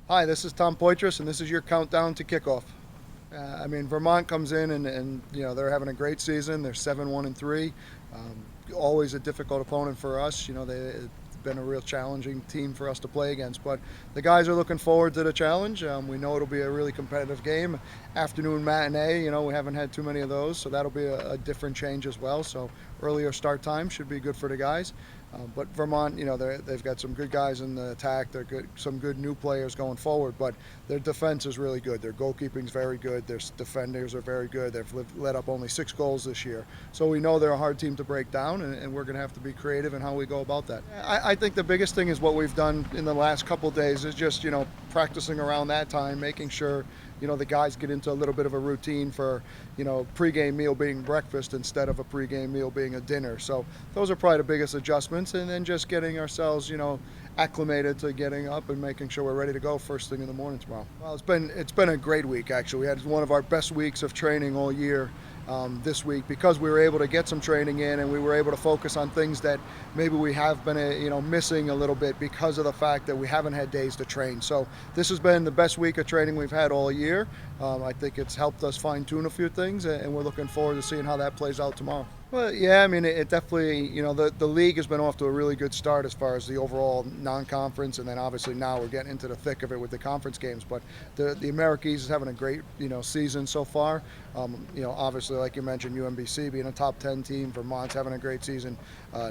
Hi, this is Tom Poitras, and this is your countdown to kickoff. Vermont comes in and they're having a great season. They're 7-1-3. Always a difficult opponent for us. They've been a real challenging team for us to play against. But the guys are looking forward to the challenge. We know it'll be a really competitive game. Afternoon matinee. We haven't had too many of those, so that'll be a different change as well. So earlier start time should be good for the guys. But Vermont, they've got some good guys in the attack. They're good, some good new players going forward. But their defense is really good. Their goalkeeping's very good. Their defenders are very good. They've let up only 6 goals this year. So we know they're a hard team to break down, and we're going to have to be creative in how we go about that. I think the biggest thing is what we've done in the last couple days is just practicing around that time, making sure the guys get into a little bit of a routine for pregame meal being breakfast instead of a pregame meal being a dinner. So those are probably the biggest adjustments, and then just getting ourselves acclimated to getting up and making sure we're ready to go first thing in the morning tomorrow. Well, it's been a great week actually. We had one of our best weeks of training all year. This week, because we were able to get some training in and we were able to focus on things that maybe we have been missing a little bit because of the fact that we haven't had days to train. So this has been the best week of training we've had all year. I think it's helped us fine-tune a few things, and we're looking forward to seeing how that plays out tomorrow. Well, yeah, it definitely, the league has been off to a really good start as far as the overall non-conference, and then obviously now we're getting into the thick of it with the conference games. But the Americas is having a great, season so far. Obviously, like you mentioned, UMBC being a top 10 team, Vermont's having a great season.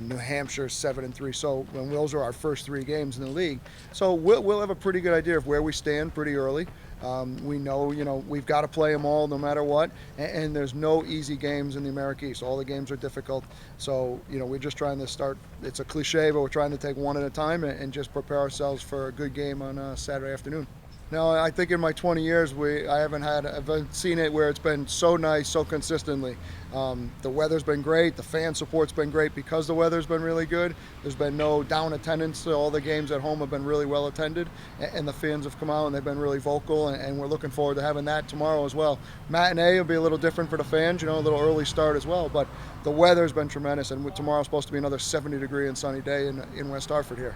New Hampshire's 7-3. So those are our first 3 games in the league. So we'll have a pretty good idea of where we stand pretty early. We know, we've got to play them all no matter what, and there's no easy games in the Americas. All the games are difficult. So, we're just trying to start, it's a cliche, but we're trying to take one at a time and just prepare ourselves for a good game on Saturday afternoon. No, I think in my 20 years, I've seen it where it's been so nice, so consistently. The weather's been great. The fan support's been great because the weather's been really good. There's been no down attendance. All the games at home have been really well attended, and the fans have come out and they've been really vocal, and we're looking forward to having that tomorrow as well. Matinee will be a little different for the fans, a little early start as well, but the weather's been tremendous, and tomorrow's supposed to be another 70-degree and sunny day in West Hartford here.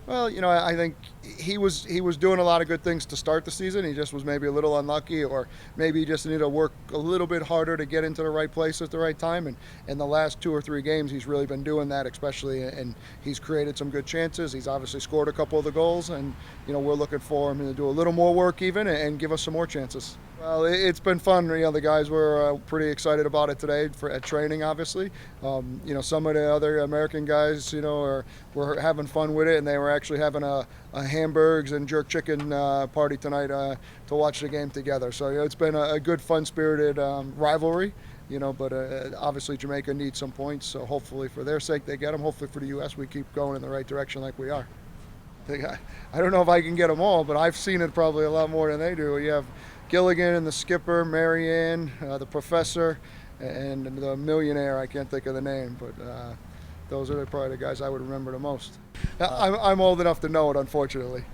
Well, I think he was doing a lot of good things to start the season. He just was maybe a little unlucky, or maybe he just needed to work a little bit harder to get into the right place at the right time. And in the last 2 or 3 games, he's really been doing that, especially, and he's created some good chances. He's obviously scored a couple of the goals, and we're looking for him to do a little more work even and give us some more chances. Well, it's been fun. The guys were pretty excited about it today at training, obviously. Some of the other American guys, were having fun with it, and they were actually having a hamburgers and jerk chicken party tonight to watch the game together. So it's been a good, fun-spirited rivalry. But obviously Jamaica needs some points, so hopefully for their sake they get them. Hopefully for the U.S. we keep going in the right direction like we are. I don't know if I can get them all, but I've seen it probably a lot more than they do. You have Gilligan and the skipper, Marianne, the professor, and the millionaire. I can't think of the name, but those are probably the guys I would remember the most. I'm old enough to know it, unfortunately.